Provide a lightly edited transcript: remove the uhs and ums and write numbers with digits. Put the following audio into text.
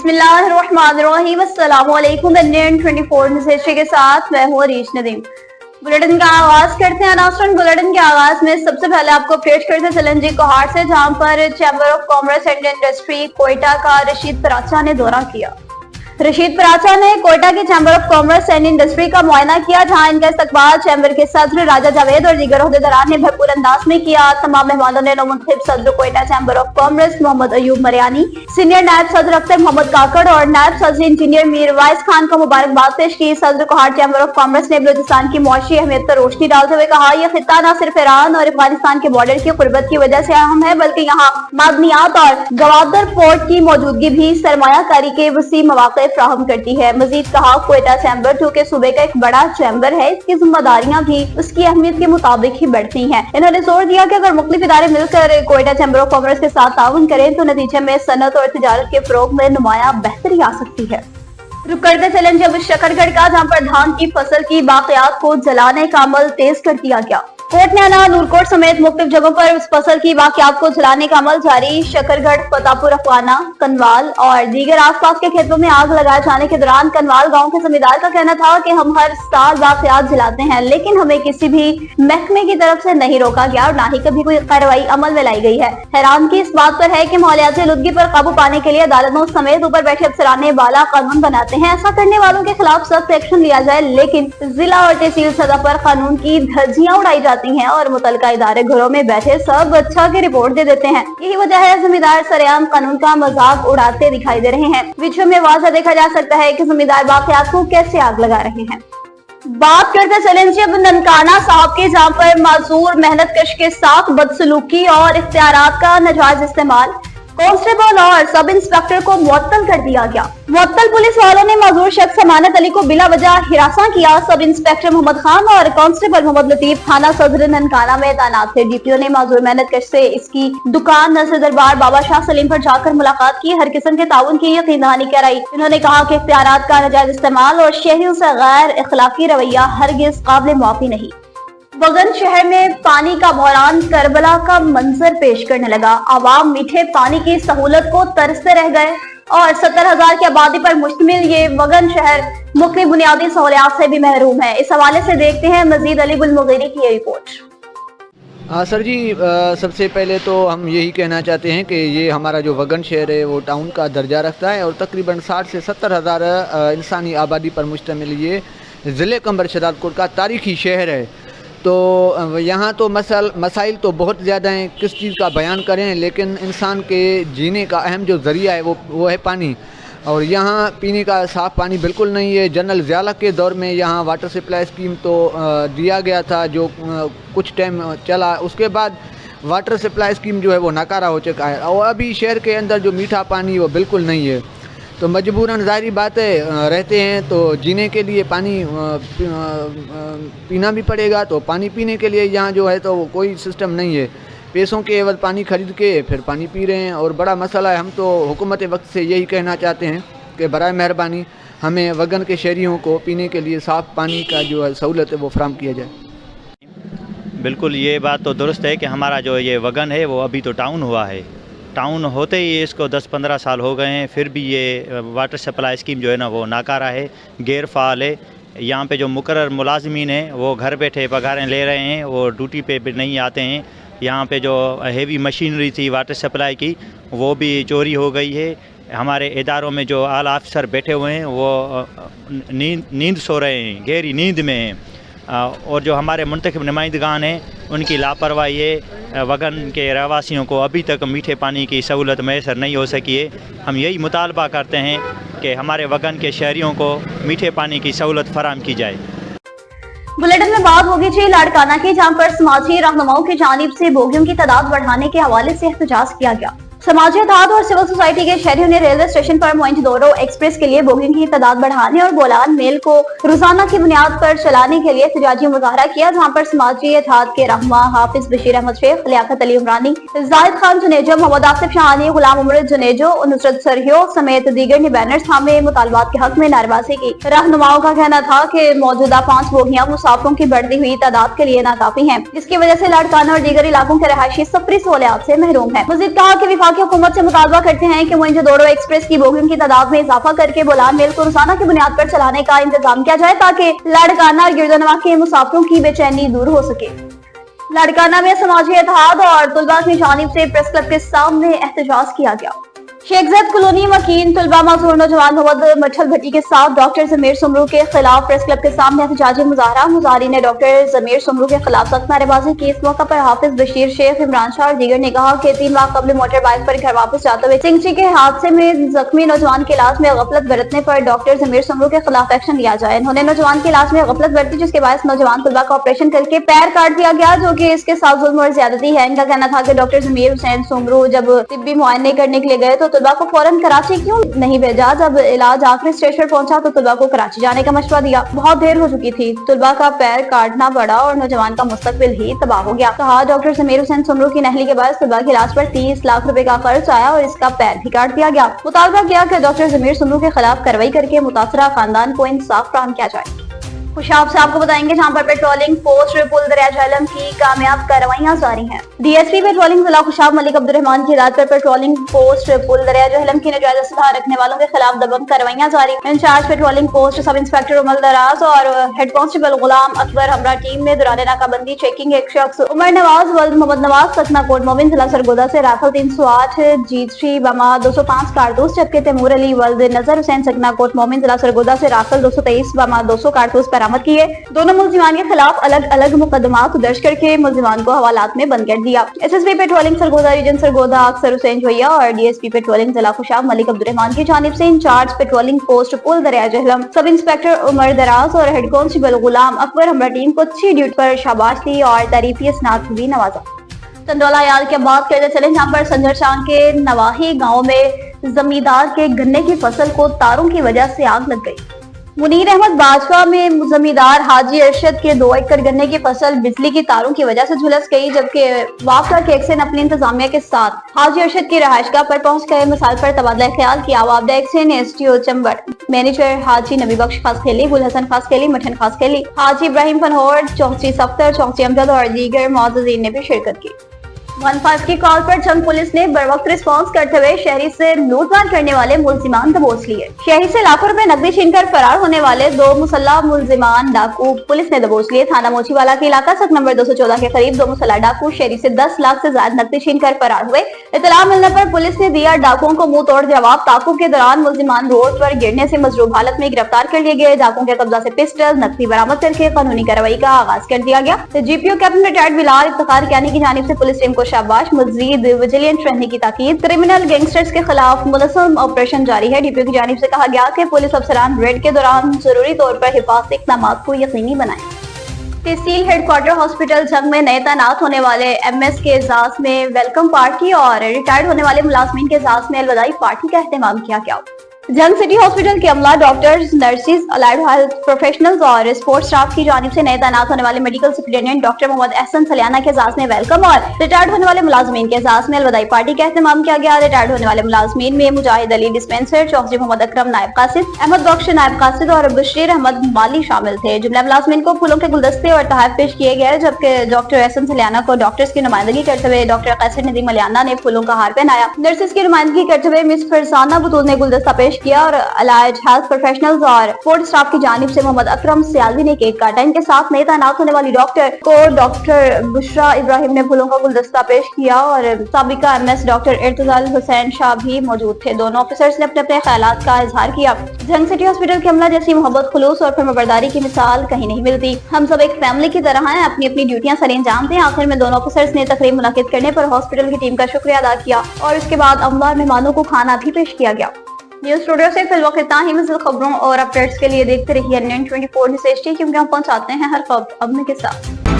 बिस्मिल्लाहिर्रहमानिर्रहीम। अस्सलामु अलैकुम। इंडियन 24 न्यूज़ हिस्ट्री के साथ मैं हूँ अरीश नदीम। बुलेटिन का आगाज करते हैं। नाज़रीन, बुलेटिन के आगाज में सबसे पहले आपको पेश करते चलें जी कोहाट से, जहां पर chamber of commerce and industry Quetta का रशीद पराचा ने दौरा किया। रशीद पराचा ने कोयटा के chamber of commerce and industry का मुआयना किया, जहां इनका इस्तकबाल चैम्बर के सदर राजा जावेद और दीगर ओहदेदारान ने भरपूर अंदाज में किया। तमाम मेहमानों ने नौमुंतखब सदर Quetta chamber of commerce Mohammad Ayub Mariani, senior नायब सदर अख्तर मोहम्मद काकड़ और नायब सदर इंजीनियर मीर वाइस खान को मुबारकबाद पेश की। सदर कोहाट चैम्बर ऑफ कॉमर्स ने बलूचिस्तान की मुआशी अहमियत पर रोशनी डालते हुए कहा, यह खित्ता न सिर्फ ईरान और अफगानिस्तान के बॉर्डर की कुर्बत की वजह से अहम है, बल्कि यहाँ मादनियात और गवादर पोर्ट की मौजूदगी भी सरमायाकारी के वसी मौके फराहम करती है। मजीद कहा, कोयटा चैम्बर जो कि सूबे का एक बड़ा चैम्बर है, इसकी जिम्मेदारियां भी उसकी अहमियत के मुताबिक ही बढ़ती हैं। इन्होंने जोर दिया कि अगर मुख्तलिफ इदारे मिलकर कोयटा चैम्बर ऑफ कॉमर्स के साथ ताउन करें तो नतीजे में सनत और तिजारत के फरोग में नुमाया बेहतरी आ सकती है। रुक करते चलें जब शकरगढ़ का, जहाँ पर धान की फसल की बाकियात को जलाने का अमल तेज कर दिया गया। कोट न्याना, नूरकोट समेत मुख्तलिफ जगहों पर उस फसल की बाकियात को जलाने का अमल जारी। शकरगढ़, फतेहपुर अफगाना, कनवाल और दीगर आसपास के खेतों में आग लगाए जाने के दौरान कनवाल गांव के जमींदार का कहना था कि हम हर साल बाकियात जलाते हैं, लेकिन हमें किसी भी महकमे की तरफ से नहीं रोका गया और न ही कभी कोई कार्रवाई अमल में लाई गई है। हैरान की इस बात पर है कि माहौलियाती आलूदगी पर काबू पाने के लिए अदालतों समेत ऊपर बैठे अफसरान बाला कानून बनाते हैं। ऐसा करने वालों के खिलाफ सख्त एक्शन लिया जाए, लेकिन जिला और तहसील सतह पर कानून की धज्जियां उड़ाई जाती हैं और मुतलका इदारे घरों में बैठे सब अच्छा की रिपोर्ट दे देते हैं। यही वजह है जमींदार सरेआम कानून का मजाक उड़ाते दिखाई दे रहे हैं। वीडियो में वाज़ह देखा जा सकता है कि जमींदार बाकियात को कैसे आग लगा रहे हैं। बात करते चलें जी अब ननकाना साहब के, जहाँ पर माजूर मेहनत कश के साथ बदसलूकी और इख्तियारात का नाजायज इस्तेमाल, कांस्टेबल और सब इंस्पेक्टर को मुअत्तल कर दिया गया। मुअत्तल पुलिस वालों ने माजूर शख्स अमानत अली को बिला वजह हिरासत किया। सब इंस्पेक्टर मोहम्मद खान और कांस्टेबल मोहम्मद लतीफ थाना सदर ननकाना में तैनात थे। डीपीओ ने माजूर मेहनत कश से इसकी दुकान नसर दरबार बाबा शाह सलीम पर जाकर मुलाकात की, हर किस्म के ताउन की यकीन दहानी कराई। इन्होंने कहा कि इख्तियारात का नाजायज इस्तेमाल और शहरियों से गैर अखलाकी रवैया हरगिज काबिल माफी नहीं। वगन शहर में पानी का बहरान करबला का मंजर पेश करने लगा। आवाम मीठे पानी की सहूलत को तरसते रह गए और 70,000 की आबादी पर मुश्तमिल ये वगन शहर मुख्य बुनियादी सहूलियात से भी महरूम है। इस हवाले से देखते हैं मजीद अली गुल मुगीरी की ये रिपोर्ट। सर जी, सबसे पहले तो हम यही कहना चाहते हैं कि ये हमारा जो वगन शहर है वो टाउन का दर्जा रखता है और तकरीबन 60 से 70,000 इंसानी आबादी पर मुश्तमिल ये ज़िले कंबर शदादकोट का तारीखी शहर है। तो यहाँ तो मसाइल तो बहुत ज़्यादा हैं, किस चीज़ का बयान करें, लेकिन इंसान के जीने का अहम जो ज़रिया है वो है पानी। और यहाँ पीने का साफ़ पानी बिल्कुल नहीं है। जनरल ज़िया के दौर में यहाँ वाटर सप्लाई स्कीम तो दिया गया था जो कुछ टाइम चला, उसके बाद वाटर सप्लाई स्कीम जो है वो नाकारा हो चुका है और अभी शहर के अंदर जो मीठा पानी वो बिल्कुल नहीं है। तो मजबूरन ज़ाहिरी बात है, रहते हैं तो जीने के लिए पानी पीना भी पड़ेगा। तो पानी पीने के लिए यहाँ जो है तो कोई सिस्टम नहीं है, पैसों के एवज पानी खरीद के फिर पानी पी रहे हैं और बड़ा मसला है। हम तो हुकूमत वक्त से यही कहना चाहते हैं कि बराए मेहरबानी हमें वगन के शहरियों को पीने के लिए साफ़ पानी का जो है सहूलत है वो फराहम किया जाए। बिल्कुल, ये बात तो दुरुस्त है कि हमारा जो ये वगन है वो अभी तो टाउन हुआ है। टाउन होते ही इसको 10-15 साल हो गए हैं, फिर भी ये वाटर सप्लाई स्कीम जो है ना वो नाकारा है, गैर फ़ाल है। यहाँ पे जो मुकर्रर मुलाजमीन हैं वो घर बैठे पगारें ले रहे हैं, वो ड्यूटी पे भी नहीं आते हैं। यहाँ पे जो हेवी मशीनरी थी वाटर सप्लाई की वो भी चोरी हो गई है। हमारे इदारों में जो आला अफसर बैठे हुए हैं वो नींद सो रहे हैं, गहरी नींद में हैं। और जो हमारे मुंतखब नुमाइंदगान हैं उनकी लापरवाही है। वगन के रहवासियों को अभी तक मीठे पानी की सहूलत मैसर नहीं हो सकी है। हम यही मुतालबा करते हैं कि हमारे वगन के शहरियों को मीठे पानी की सहूलत फराहम की जाए। बुलेटिन में बात होगी जी लाड़काना की, जहाँ पर समाजी रहनुमाओं की जानिब से बोगियों की तादाद बढ़ाने के हवाले से एहतजाज किया गया। समाजी इत्तेहाद और सिविल सोसाइटी के शहरियों ने रेलवे स्टेशन पर मोइंजदोरो एक्सप्रेस के लिए बोगियों की तादाद बढ़ाने और बोलान मेल को रोजाना की बुनियाद पर चलाने के लिए एहतजाजी मुजाहरा किया, जहाँ पर समाजी इत्तेहाद के रहनुमा हाफिज बशीर अहमद शेख, लियाकत अली उमरानी, जाहिद खान जुनेजो, मोहम्मद आसिफ शाहानी, गुलाम उमर जुनेजो, नुसरत सरहियो समेत दीगर ने बैनर थामे मुतालबात के हक में नारेबाजी की। रहनुमाओं का कहना था कि मौजूदा 5 बोगियां मुसाफिरों की बढ़ती हुई तादाद के लिए नाकाफी हैं, जिसकी वजह से लाड़काना और दीगर इलाकों के रहायशी सफरी सहूलियात से महरूम है। मजीद कहा कि विफाकी की हुकूमत से मुतालबा करते हैं कि मोइंजोदड़ो एक्सप्रेस की बोगियों की तादाद में इजाफा करके बोलान मेल को रोजाना की बुनियाद पर चलाने का इंतजाम किया जाए ताकि लाड़काना और गिरदोनवा के मुसाफिरों की बेचैनी दूर हो सके। लाड़काना में समाजी इत्तेहाद और तुलबा की जानिब से प्रेस क्लब के सामने एहतजाज किया गया। शेख ज़ैद कॉलोनी वकील तुलबा माजूर नौजवान मोहम्मद मठल भट्टी के साथ डॉक्टर जमीर सुमरू के खिलाफ प्रेस क्लब के सामने एहतजाजी मुजाहरा। मुजाहरीन ने डॉक्टर जमीर सुमरू के खिलाफ सख्त नारेबाजी की। इस मौका पर हाफिज बशीर, शेख इमरान शाह और दीगर ने कहा कि 3 माह कबल मोटर बाइक पर घर वापस जाते हुए सिंगची के हादसे में जख्मी नौजवान के इलाज में गफलत बरतने पर डॉक्टर जमीर सुमरू के खिलाफ एक्शन लिया जाए। इन्होंने नौजवान के इलाज में गफलत बरती जिसके बायस नौजवान तुलबा का ऑपरेशन करके पैर काट दिया गया, जो कि इसके साथ जुल्म और ज्यादती है। इनका कहना था कि डॉक्टर जमीर हुसैन सुमरू जब तिब्बी मुआयने करने के लिए गए तो तुलबा को फौरन कराची क्यों नहीं भेजा। जब इलाज आखिरी स्टेज पर पहुंचा तो तुलबा को कराची जाने का मशवरा दिया। बहुत देर हो चुकी थी, तुलबा का पैर काटना पड़ा और नौजवान का मुस्तकबिल ही तबाह हो गया। कहा डॉक्टर जमीर हुसैन सुमरू की नहली के बाद तुलबा के इलाज पर 30 लाख रुपए का खर्च आया और इसका पैर भी काट दिया गया। मुतालबा किया कि डॉक्टर जमीर सुमरू के खिलाफ कार्रवाई करके मुतासरा खानदान को इंसाफ फराहम किया जाए। खुशाब से आपको बताएंगे जहां पर पेट्रोलिंग पोस्ट पुल दरिया झेलम की कामयाब कार्रवाइयां जारी हैं। डीएसपी पेट्रोलिंग जिला खुशाब मलिक अब्दुर्रहमान की हिदायत पर पेट्रोलिंग पोस्ट पुल दरिया झेलम की नाजायज असलाह रखने वालों के खिलाफ दबंग कार्रवाइयां जारी। Incharge patrolling post sub inspector Umar Daraz और हेड कांस्टेबल गुलाम अकबर हमरा टीम ने दौरान नाकाबंदी चेकिंग एक शख्स उमर नवाज वल्द मोहम्मद नवाज सतना कोट मोमिन जिला सरगोदा से राइफल 308 G3 बमा 205 कारतूस, जबकि तैमूर अली वल्द नजर हुसैन सतना कोट मोमिन जिला सरगोदा से राइफल 223 बमा 200 कारतूस बरामद किए। दोनों मुल्जिमान के खिलाफ अलग अलग मुकदमात दर्ज करके मुल्जिमान को हवालात में बंद कर दिया। SSP patrolling Sargodha region Sargodha Asghar Hussain जोइया और डीएसपी पेट्रोलिंग जिला खुशाब मलिक अब्दुर्रहमान की जानिब से इंचार्ज पेट्रोलिंग पोस्ट पुल दरिया झेलम सब इंस्पेक्टर उमर दराज और हेड कांस्टेबल गुलाम अकबर हमरा टीम को अच्छी ड्यूटी पर शाबाश दी और तारीफी स्नात भी नवाजा। चंदोला याद के बात करते चले जहाँ पर संजरशान के नवाही गाँव में जमींदार के गन्ने की फसल को तारों की वजह से आग लग गई। मुनीर अहमद बाजवा में जमींदार हाजी अरशद के 2 एकड़ गन्ने की फसल बिजली की तारों की वजह से झुलस गई, जबकि वापडा के एक्शन अपनी इंतजामिया के साथ हाजी अरशद की रहायशगाह पर पहुंच गए। मिसाल पर तबादला ख्याल किया। वापडा एक्शन एसटीओ चंबड़ मैनेजर हाजी नबी बख्श खास खेली, गुल हसन खास खेली, मठन खास खेली, हाजी इब्राहिम फनहोर, चौधरी सफ्तर, चौधरी अमजद और दीगर मुअज़्ज़िज़ीन ने भी शिरकत की। 15 की कॉल पर जंग पुलिस ने बरवक्त रिस्पांस करते हुए शहरी से लूटमार करने वाले मुल्जिमान दबोच लिए। शहरी से लाखों रुपए नकदी छीनकर फरार होने वाले 2 मुसल्लह मुल्जिमान डाकू पुलिस ने दबोच लिए। थाना मोचीवाला के इलाका सक नंबर 214 के करीब 2 मुसल्लह डाकू शहरी से 10 लाख से ज्यादा नकदी छीनकर फरार हुए। इतला मिलने पर पुलिस ने दिया डाकुओं को मुंह तोड़ जवाब। ताकू के दौरान मुल्जिमान रोड पर गिरने से मजरूब हालत में गिरफ्तार कर लिए गए। डाकुओं के कब्जा से पिस्टल नकदी बरामद करके कानूनी कार्रवाई का आगाज कर दिया गया। GPO captain retired Bilal Iftikhar Kiani की जानिब से पुलिस टीम को शाबाश। मजीद विजिलेंट रहने की ताकीद। क्रिमिनल गैंगस्टर्स के खिलाफ मुलसम ऑपरेशन जारी है। डीपीओ की जानिब से कहा गया कि पुलिस अफसरान रेड के दौरान जरूरी तौर पर हिफाजती इक़दाम को यकीनी बनाएं। तहसील हेडक्वार्टर हॉस्पिटल जंग में नए तैनात होने वाले एमएस के एजाज में वेलकम पार्टी और रिटायर्ड होने वाले मुलाजमीन के एजाज में अलविदाई पार्टी का एहतमाम किया गया। जंग सिटी हॉस्पिटल के अमला, doctors, nurses, allied health professionals और स्पोर्ट स्टाफ की जानिब से नए तैनात होने वाले medical superintendent doctor Mohammad Ahsan Saliana के एजाज में वेलकम और रिटायर्ड होने वाले मुलाजमीन के एजाज में अलविदाई पार्टी का एहतमाम किया गया। रिटायर्ड होने वाले मुलाजमीन में मुजाहिद अली डिस्पेंसर, चौधरी मोहम्मद अकरम नायब कासिद, अहमद बख्श नायब कासिद और बशीर अहमद माली शामिल थे। जुमला मुलाजमीन को फूलों के गुलदस्ते और तोहफे पेश किए गए, जबकि डॉक्टर एहसन सलियाना को डॉक्टर्स की नुमाइंदगी करते हुए डॉक्टर कैसर नदीम मलियाना ने फूलों का हार पहनाया। नर्सिस की नुमाइंदगी करते हुए मिस फरसाना बतूल ने गुलदस्ता पेश किया और हेल्थ प्रोफेशनल्स और स्पोर्ट स्टाफ की जानिब से मोहम्मद अकरम सियालवी ने केक काटा। इनके साथ नए तैनात होने वाली डॉक्टर को डॉक्टर बुशरा इब्राहिम ने फूलों का गुलदस्ता पेश किया और साबिका एमएस डॉक्टर इर्तजाल हुसैन शाह भी मौजूद थे। दोनों ऑफिसर्स ने अपने अपने ख्यालात का इजहार किया। जंग सिटी हॉस्पिटल के अमला जैसी मोहब्बत, खुलूस और फर्माबरदारी की मिसाल कहीं नहीं मिलती। हम सब एक फैमिली की तरह हैं, अपनी अपनी ड्यूटियां सर अंजाम दें। आखिर में दोनों ऑफिसर्स ने तकरीब मुनाकिद करने पर हॉस्पिटल की टीम का शुक्रिया अदा किया और इसके बाद अमला मेहमानों को खाना भी पेश किया गया। न्यूज़ स्टूडियो से फिलहाल इतना ही। मज़ीद खबरों और अपडेट्स के लिए देखते रहिए NN24 न्यूज़ HD, क्योंकि हम पहुंचाते हैं हर खबर अपने के साथ।